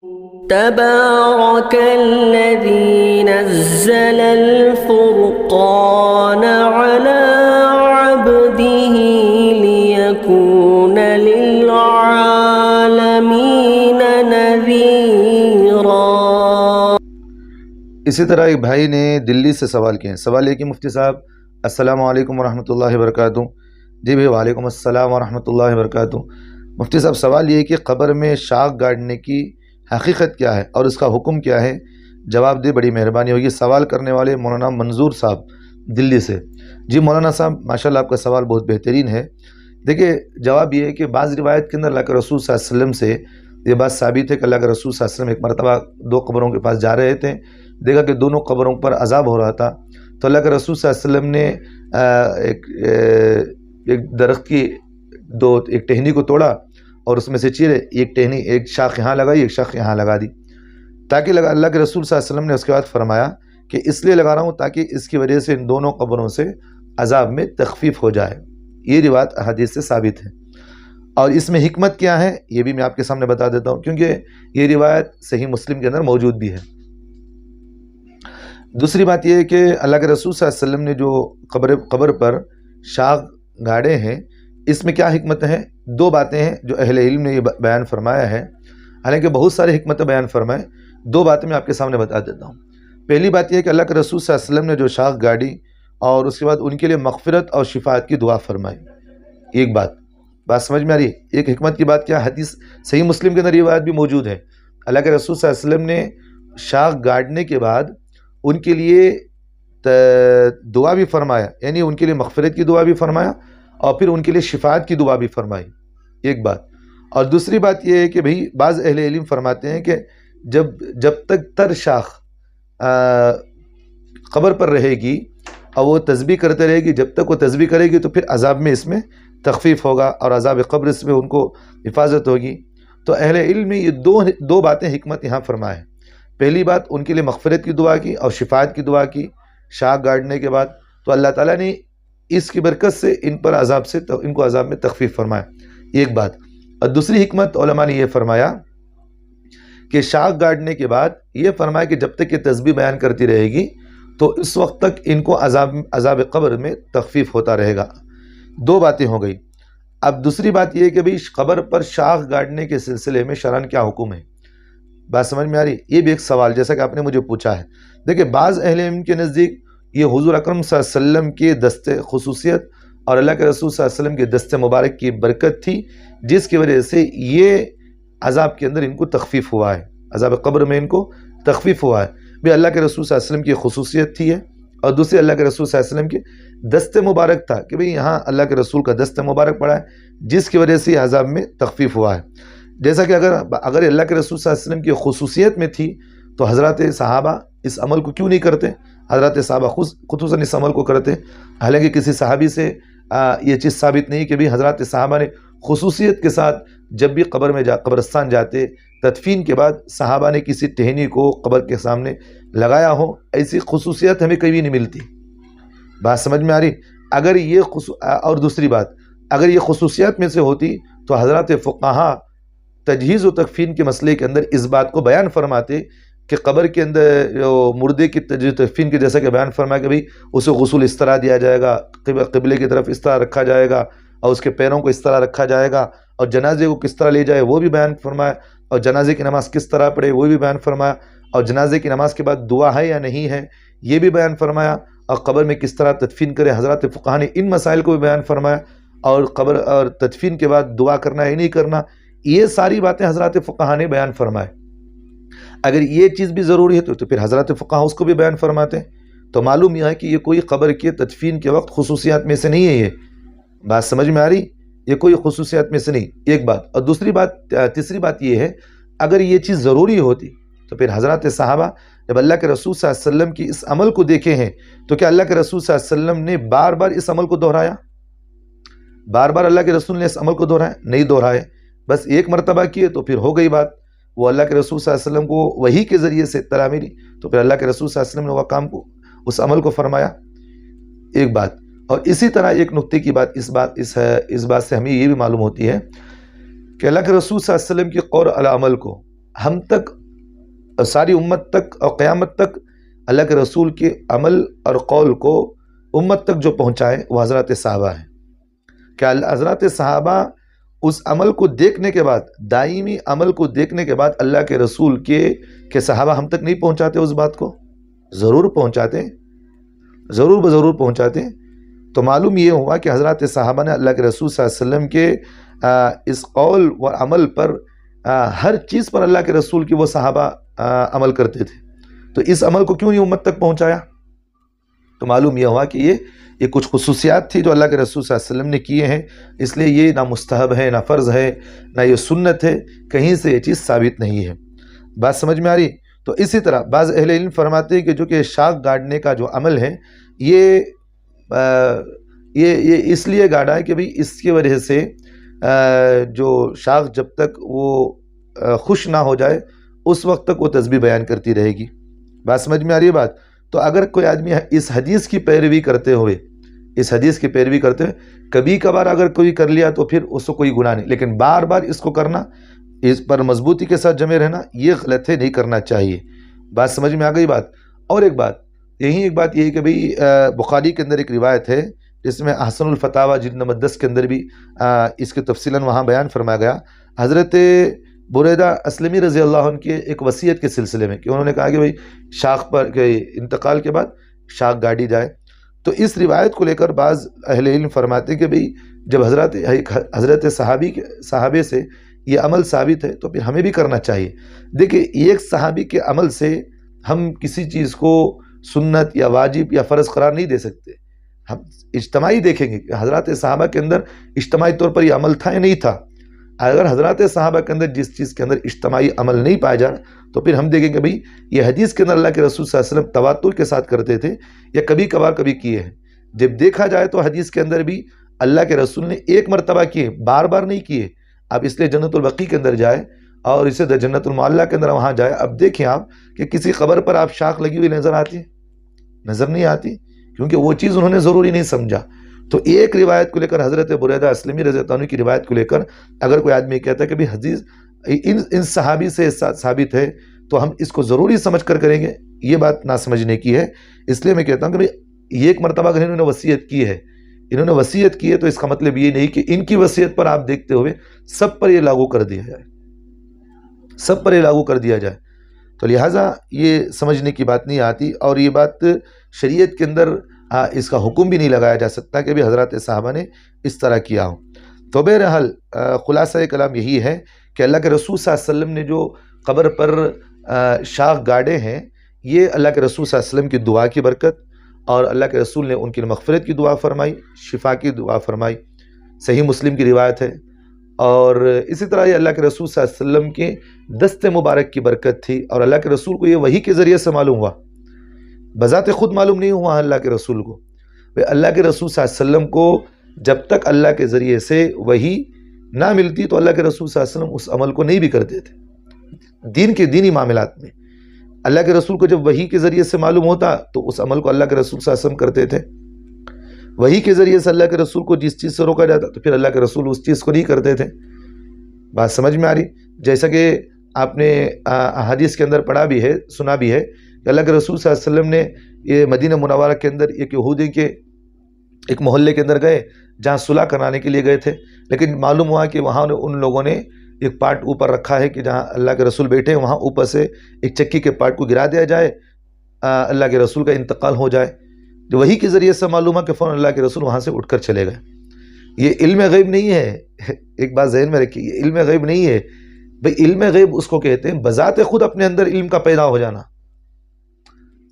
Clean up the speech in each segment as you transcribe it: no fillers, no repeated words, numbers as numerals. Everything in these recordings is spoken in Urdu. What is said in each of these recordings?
تبارك الذي نزل الفرقان على عبده ليكون للعالمين نذيرا۔ اسی طرح ایک بھائی نے دلی سے سوال کیا ہے۔ سوال یہ کہ مفتی صاحب السلام علیکم ورحمۃ اللہ وبرکاتہ۔ جی بھائی وعلیکم السلام ورحمۃ اللہ وبرکاتہ۔ مفتی صاحب سوال یہ ہے کہ قبر میں شاخ گاڑنے کی حقیقت کیا ہے اور اس کا حکم کیا ہے؟ جواب دے بڑی مہربانی ہوگی۔ سوال کرنے والے مولانا منظور صاحب دلی سے۔ جی مولانا صاحب ماشاءاللہ آپ کا سوال بہت بہترین ہے۔ دیکھیں جواب یہ ہے کہ بعض روایت کے اندر اللہ کے رسول صلی اللہ علیہ وسلم سے یہ بات ثابت ہے کہ اللہ کے رسول صلی اللہ علیہ وسلم ایک مرتبہ دو قبروں کے پاس جا رہے تھے، دیکھا کہ دونوں قبروں پر عذاب ہو رہا تھا، تو اللہ کے رسول صلی اللہ علیہ وسلم نے ایک درخت کی ایک ٹہنی کو توڑا اور اس میں سے چیرے ایک شاخ یہاں لگائی، ایک شاخ یہاں لگا دی، تاکہ اللہ کے رسول صلی اللہ علیہ وسلم نے اس کے بعد فرمایا کہ اس لیے لگا رہا ہوں تاکہ اس کی وجہ سے ان دونوں قبروں سے عذاب میں تخفیف ہو جائے۔ یہ روایت احادیث سے ثابت ہے، اور اس میں حکمت کیا ہے یہ بھی میں آپ کے سامنے بتا دیتا ہوں، کیونکہ یہ روایت صحیح مسلم کے اندر موجود بھی ہے۔ دوسری بات یہ ہے کہ اللہ کے رسول صلی اللہ علیہ وسلم نے جو قبر پر شاخ گاڑے ہیں، اس میں کیا حکمت ہے؟ دو باتیں ہیں جو اہل علم نے یہ بیان فرمایا ہے، حالانکہ بہت سارے حکمتیں بیان فرمائے، دو باتیں میں آپ کے سامنے بتا دیتا ہوں۔ پہلی بات یہ ہے کہ اللہ کے رسول صلی اللہ علیہ وسلم نے جو شاخ گاڑی اور اس کے بعد ان کے لیے مغفرت اور شفاعت کی دعا فرمائی۔ ایک بات سمجھ میں آ رہی ہے؟ ایک حکمت کی بات کیا؟ حدیث صحیح مسلم کے اندر یہ بات بھی موجود ہے، اللہ کے رسول صلی اللہ علیہ وسلم نے شاخ گاڑنے کے بعد ان کے لیے دعا بھی فرمایا، یعنی ان کے لیے مغفرت کی دعا بھی فرمایا اور پھر ان کے لیے شفاعت کی دعا بھی فرمائی، ایک بات۔ اور دوسری بات یہ ہے کہ بھئی بعض اہل علم فرماتے ہیں کہ جب تک تر شاخ قبر پر رہے گی اور وہ تسبیح کرتے رہے گی، جب تک وہ تسبیح کرے گی تو پھر عذاب میں اس میں تخفیف ہوگا اور عذاب قبر اس میں ان کو حفاظت ہوگی۔ تو اہل علم نے یہ دو باتیں حکمت یہاں فرمائے۔ پہلی بات ان کے لیے مغفرت کی دعا کی اور شفاعت کی دعا کی شاخ گاڑنے کے بعد، تو اللہ تعالیٰ نے اس کی برکت سے ان کو عذاب میں تخفیف فرمایا، ایک بات۔ اور دوسری حکمت علماء نے یہ فرمایا کہ شاخ گاڑنے کے بعد یہ فرمایا کہ جب تک یہ تسبیح بیان کرتی رہے گی تو اس وقت تک ان کو عذاب قبر میں تخفیف ہوتا رہے گا۔ دو باتیں ہو گئی۔ اب دوسری بات یہ ہے کہ بھئی قبر پر شاخ گاڑنے کے سلسلے میں شرعاً کیا حکم ہے؟ بات سمجھ میں آ رہی؟ یہ بھی ایک سوال جیسا کہ آپ نے مجھے پوچھا ہے۔ دیکھیں بعض اہل علم کے نزدیک یہ حضور اکرم صلی اللہ علیہ وسلم کے دست خصوصیت اور اللہ کے رسول صلی اللہ علیہ وسلم کے دست مبارک کی برکت تھی، جس کی وجہ سے یہ عذاب کے اندر ان کو تخفیف ہوا ہے، عذاب قبر میں ان کو تخفیف ہوا ہے۔ بھی اللہ کے رسول صلی اللہ علیہ وسلم کی خصوصیت تھی ہے، اور دوسری اللہ کے رسول صلی اللہ علیہ وسلم کے دست مبارک تھا کہ بھئی یہاں اللہ کے رسول کا دست مبارک پڑا ہے، جس کی وجہ سے یہ عذاب میں تخفیف ہوا ہے۔ جیسا کہ اگر اللہ کے رسول صلی اللہ علیہ وسلم کی خصوصیت میں تھی تو حضرات صحابہ اس عمل کو کیوں نہیں کرتے؟ حضرات صحابہ خصوصاً اس عمل کو کرتے، حالانکہ کسی صحابی سے یہ چیز ثابت نہیں کہ بھی حضرات صحابہ نے خصوصیت کے ساتھ جب بھی قبرستان جاتے تدفین کے بعد صحابہ نے کسی ٹہنی کو قبر کے سامنے لگایا ہو، ایسی خصوصیت ہمیں کبھی نہیں ملتی۔ بات سمجھ میں آ رہی؟ اور دوسری بات، اگر یہ خصوصیات میں سے ہوتی تو حضرات فقہا تجہیز و تکفین کے مسئلے کے اندر اس بات کو بیان فرماتے کہ قبر کے اندر مردے کی تجہیز و تکفین کے جیسا کہ بیان فرمایا کہ بھئی اسے غسل اس طرح دیا جائے گا، قبلے کی طرف اس طرح رکھا جائے گا اور اس کے پیروں کو اس طرح رکھا جائے گا، اور جنازے کو کس طرح لے جائے وہ بھی بیان فرمایا، اور جنازے کی نماز کس طرح پڑھے وہ بھی بیان فرمایا، اور جنازے کی نماز کے بعد دعا ہے یا نہیں ہے یہ بھی بیان فرمایا، اور قبر میں کس طرح تدفین کرے حضرات فقہا نے ان مسائل کو بھی بیان فرمایا، اور قبر اور تدفین کے بعد دعا کرنا ہے نہیں کرنا، یہ ساری باتیں حضرات فقہا نے بیان فرمائے۔ اگر یہ چیز بھی ضروری ہے تو پھر حضرات فقہا اس کو بھی بیان فرماتے ہیں، تو معلوم یہ ہے کہ یہ کوئی قبر کے تدفین کے وقت خصوصیات میں سے نہیں ہے۔ یہ بات سمجھ میں آ رہی؟ یہ کوئی خصوصیات میں سے نہیں، ایک بات۔ اور تیسری بات یہ ہے اگر یہ چیز ضروری ہوتی تو پھر حضرات صحابہ جب اللہ کے رسول صلی اللہ علیہ وسلم کی اس عمل کو دیکھے ہیں تو کیا اللہ کے رسول صلی اللہ علیہ وسلم نے بار بار اس عمل کو دہرایا؟ بار بار اللہ کے رسول نے اس عمل کو دہرایا؟ نہیں دہرائے، بس ایک مرتبہ کیے تو پھر ہو گئی بات۔ وہ اللہ کے رسول صلی اللہ علیہ وسلم کو وحی کے ذریعے سے اطلاع ملی تو پھر اللہ کے رسول صلی اللہ علیہ وسلم نے وہ کام کو اس عمل کو فرمایا، ایک بات۔ اور اسی طرح ایک نقطے کی بات اس بات سے ہمیں یہ بھی معلوم ہوتی ہے کہ اللہ کے رسول صلی اللہ علیہ وسلم کی قول علی عمل کو ہم تک، ساری امت تک اور قیامت تک اللہ کے رسول کے عمل اور قول کو امت تک جو پہنچائے وہ حضرات صحابہ ہیں. کہ حضرات صحابہ اس عمل کو دیکھنے کے بعد، دائمی عمل کو دیکھنے کے بعد اللہ کے رسول کے صحابہ ہم تک نہیں پہنچاتے اس بات کو؟ ضرور پہنچاتے، ضرور پہنچاتے. تو معلوم یہ ہوا کہ حضرات صحابہ نے اللہ کے رسول صلی اللہ علیہ وسلم کے اس قول و عمل پر، ہر چیز پر اللہ کے رسول کی وہ صحابہ عمل کرتے تھے. تو اس عمل کو کیوں نہیں امت تک پہنچایا؟ تو معلوم یہ ہوا کہ یہ کچھ خصوصیات تھی جو اللہ کے رسول صلی اللہ علیہ وسلم نے کیے ہیں، اس لیے یہ نہ مستحب ہے، نہ فرض ہے، نہ یہ سنت ہے، کہیں سے یہ چیز ثابت نہیں ہے. بات سمجھ میں آ رہی؟ تو اسی طرح بعض اہل علم فرماتے ہیں کہ جو کہ شاخ گاڑنے کا جو عمل ہے، یہ اس لیے گاڑا ہے کہ بھئی اس کی وجہ سے جو شاخ جب تک وہ خوش نہ ہو جائے اس وقت تک وہ تسبیح بیان کرتی رہے گی. بات سمجھ میں آ رہی ہے بات؟ تو اگر کوئی آدمی اس حدیث کی پیروی کرتے ہوئے کبھی کبھار اگر کوئی کر لیا تو پھر اس کو کوئی گناہ نہیں، لیکن بار بار اس کو کرنا، اس پر مضبوطی کے ساتھ جمے رہنا، یہ غلط ہے، نہیں کرنا چاہیے. بات سمجھ میں آ گئی بات؟ اور ایک بات یہ ہے کہ بھئی بخاری کے اندر ایک روایت ہے جس میں احسن الفتاوی جلد نمبر 10 کے اندر بھی اس کے تفصیلاً وہاں بیان فرمایا گیا. حضرت بریدہ اسلمی رضی اللہ عنہ کے ایک وصیت کے سلسلے میں کہ انہوں نے کہا کہ بھئی شاخ پر کہ انتقال کے بعد شاخ گاڑی جائے. تو اس روایت کو لے کر بعض اہل علم فرماتے کہ بھئی جب حضرت صحابے سے یہ عمل ثابت ہے تو پھر ہمیں بھی کرنا چاہیے. دیکھیں ایک صحابی کے عمل سے ہم کسی چیز کو سنت یا واجب یا فرض قرار نہیں دے سکتے. ہم اجتماعی دیکھیں گے کہ حضرات صحابہ کے اندر اجتماعی طور پر یہ عمل تھا یا نہیں تھا. اگر حضرات صحابہ کے اندر جس چیز کے اندر اجتماعی عمل نہیں پایا جا رہا تو پھر ہم دیکھیں کہ بھئی یہ حدیث کے اندر اللہ کے رسول صلی اللہ علیہ وسلم تواتر کے ساتھ کرتے تھے یا کبھی کبھار کبھی کیے ہیں. جب دیکھا جائے تو حدیث کے اندر بھی اللہ کے رسول نے ایک مرتبہ کیے، بار بار نہیں کیے. اب اس لیے جنت البقیع کے اندر جائے اور اسے جنت المعلیٰ کے اندر وہاں جائے، اب دیکھیں آپ کہ کسی قبر پر آپ شاخ لگی ہوئی نظر آتی ہے؟ نظر نہیں آتی، کیونکہ وہ چیز انہوں نے ضروری نہیں سمجھا. تو ایک روایت کو لے کر حضرت بریدہ اسلمی رضی اللہ عنہ کی روایت کو لے کر اگر کوئی آدمی کہتا ہے کہ بھی حدیث ان صحابی سے ثابت ہے تو ہم اس کو ضروری سمجھ کر کریں گے، یہ بات نہ سمجھنے کی ہے. اس لیے میں کہتا ہوں کہ بھئی یہ ایک مرتبہ اگر انہوں نے وصیت کی ہے تو اس کا مطلب یہ نہیں کہ ان کی وصیت پر آپ دیکھتے ہوئے سب پر یہ لاگو کر دیا جائے. تو لہٰذا یہ سمجھنے کی بات نہیں آتی، اور یہ بات شریعت کے اندر اس کا حکم بھی نہیں لگایا جا سکتا کہ بھی حضرات صحابہ نے اس طرح کیا ہو. تو بہرحال خلاصہ کلام یہی ہے کہ اللہ کے رسول صلی اللہ علیہ وسلم نے جو قبر پر شاخ گاڑے ہیں، یہ اللہ کے رسول صلی اللہ علیہ وسلم کی دعا کی برکت، اور اللہ کے رسول نے ان کی مغفرت کی دعا فرمائی، شفا کی دعا فرمائی، صحیح مسلم کی روایت ہے. اور اسی طرح یہ اللہ کے رسول صلی اللہ علیہ وسلم کے دست مبارک کی برکت تھی، اور اللہ کے رسول کو یہ وحی کے ذریعے سے معلوم ہوا، بذات خود معلوم نہیں ہوا اللہ کے رسول کو. اللہ کے رسول صلی اللہ علیہ وسلم کو جب تک اللہ کے ذریعے سے وحی نہ ملتی تو اللہ کے رسول صلی اللہ علیہ وسلم اس عمل کو نہیں بھی کرتے تھے. دینی معاملات میں اللہ کے رسول کو جب وحی کے ذریعے سے معلوم ہوتا تو اس عمل کو اللہ کے رسول صلی اللہ علیہ وسلم کرتے تھے. وحی کے ذریعے سے اللہ کے رسول کو جس چیز سے روکا جاتا تو پھر اللہ کے رسول اس چیز کو نہیں کرتے تھے. بات سمجھ میں آ رہی؟ جیسا کہ آپ نے حدیث کے اندر پڑھا بھی ہے، سنا بھی ہے کہ اللہ کے رسول صلی اللہ علیہ وسلم نے یہ مدینہ منورہ کے اندر ایک یہودی کے ایک محلے کے اندر گئے جہاں صلح کرانے کے لیے گئے تھے، لیکن معلوم ہوا کہ وہاں ان لوگوں نے ایک پارٹ اوپر رکھا ہے کہ جہاں اللہ کے رسول بیٹھے ہیں وہاں اوپر سے ایک چکی کے پارٹ کو گرا دیا جائے، اللہ کے رسول کا انتقال ہو جائے. جو وحی کے ذریعے سے معلوم ہے کہ فوراً اللہ کے رسول وہاں سے اٹھ کر چلے گئے. یہ علم غیب نہیں ہے، ایک بات ذہن میں رکھیے، یہ علم غیب نہیں ہے. بھئی علم غیب اس کو کہتے ہیں بذات خود اپنے اندر علم کا پیدا ہو جانا.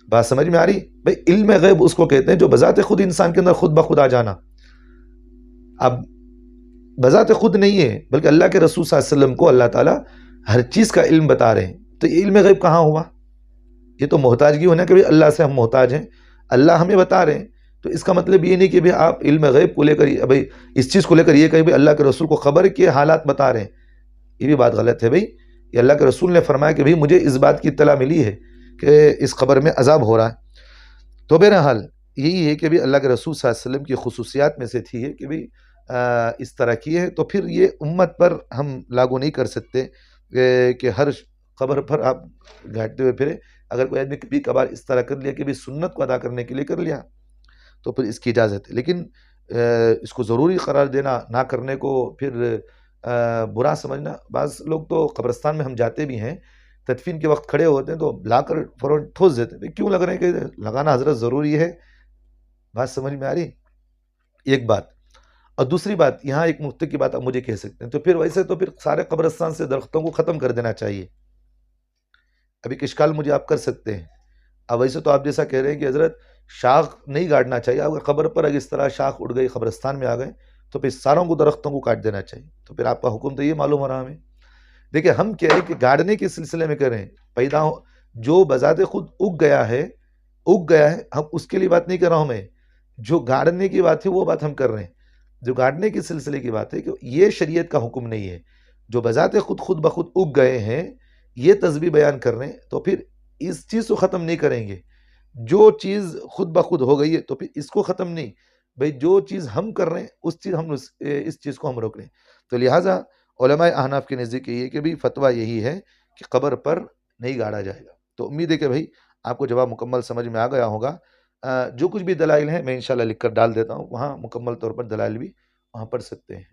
بات سمجھ میں آ رہی؟ بھئی علم غیب اس کو کہتے ہیں جو بذات خود انسان کے اندر خود بخود آ جانا. اب بذات خود نہیں ہے بلکہ اللہ کے رسول صلی اللہ علیہ وسلم کو اللہ تعالیٰ ہر چیز کا علم بتا رہے ہیں. تو یہ علم غیب کہاں ہوا؟ یہ تو محتاجگی ہونا کہ اللہ سے ہم محتاج ہیں، اللہ ہمیں بتا رہے ہیں. تو اس کا مطلب یہ نہیں کہ آپ علم غیب کو لے کر بھئی اس چیز کو لے کر یہ کہیں بھئی اللہ کے رسول کو خبر کے حالات بتا رہے ہیں. یہ بھی بات غلط ہے. بھئی یہ اللہ کے رسول نے فرمایا کہ بھئی مجھے اس بات کی اطلاع ملی ہے کہ اس قبر میں عذاب ہو رہا ہے. تو بہرحال یہی ہے کہ بھی اللہ کے رسول صلی اللہ علیہ وسلم کی خصوصیات میں سے تھی ہے کہ بھی اس طرح کی ہے. تو پھر یہ امت پر ہم لاگو نہیں کر سکتے کہ ہر قبر پر آپ گھاٹتے ہوئے پھرے. اگر کوئی آدمی کبھی کبھار اس طرح کر لیا کہ بھی سنت کو ادا کرنے کے لیے کر لیا تو پھر اس کی اجازت ہے. لیکن اس کو ضروری قرار دینا، نہ کرنے کو پھر برا سمجھنا. بعض لوگ تو قبرستان میں ہم جاتے بھی ہیں، تدفین کے وقت کھڑے ہوتے ہیں تو لا کر فوراً ٹھوس دیتے ہیں. کیوں لگ رہے ہیں کہ لگانا حضرت ضروری ہے؟ بات سمجھ میں آ رہی؟ ایک بات. اور دوسری بات، یہاں ایک نقطے کی بات آپ مجھے کہہ سکتے ہیں، تو پھر ویسے تو پھر سارے قبرستان سے درختوں کو ختم کر دینا چاہیے. ابھی اشکال مجھے آپ کر سکتے ہیں. اب ویسے تو آپ جیسا کہہ رہے ہیں کہ حضرت شاخ نہیں کاٹنا چاہیے، اگر قبر پر اگر اس طرح شاخ اڑ گئی، قبرستان میں آ گئے تو پھر ساروں کو درختوں کو کاٹ دینا چاہیے. تو پھر آپ کا حکم تو یہ معلوم ہو رہا ہمیں. دیکھیں ہم کہہ رہے ہیں کہ گاڑنے کے سلسلے میں کریں، پیدا ہو جو بذات خود اگ گیا ہے ہم اس کے لیے بات نہیں کر رہا ہوں میں. جو گاڑنے کی بات ہے وہ بات ہم کر رہے ہیں. جو گاڑنے کے سلسلے کی بات ہے کہ یہ شریعت کا حکم نہیں ہے. جو بذات خود بخود اگ گئے ہیں یہ تسبیح بیان کر رہے ہیں تو پھر اس چیز کو ختم نہیں کریں گے. جو چیز خود بخود ہو گئی ہے تو پھر اس کو ختم نہیں. بھئی جو چیز ہم کر رہے ہیں اس چیز کو ہم روک رہے ہیں. تو لہٰذا علماء احناف کے نزدیک یہ کہ بھی فتویٰ یہی ہے کہ قبر پر نہیں گاڑا جائے گا. تو امید ہے کہ بھائی آپ کو جواب مکمل سمجھ میں آ گیا ہوگا. جو کچھ بھی دلائل ہیں میں انشاءاللہ لکھ کر ڈال دیتا ہوں، وہاں مکمل طور پر دلائل بھی وہاں پڑھ سکتے ہیں.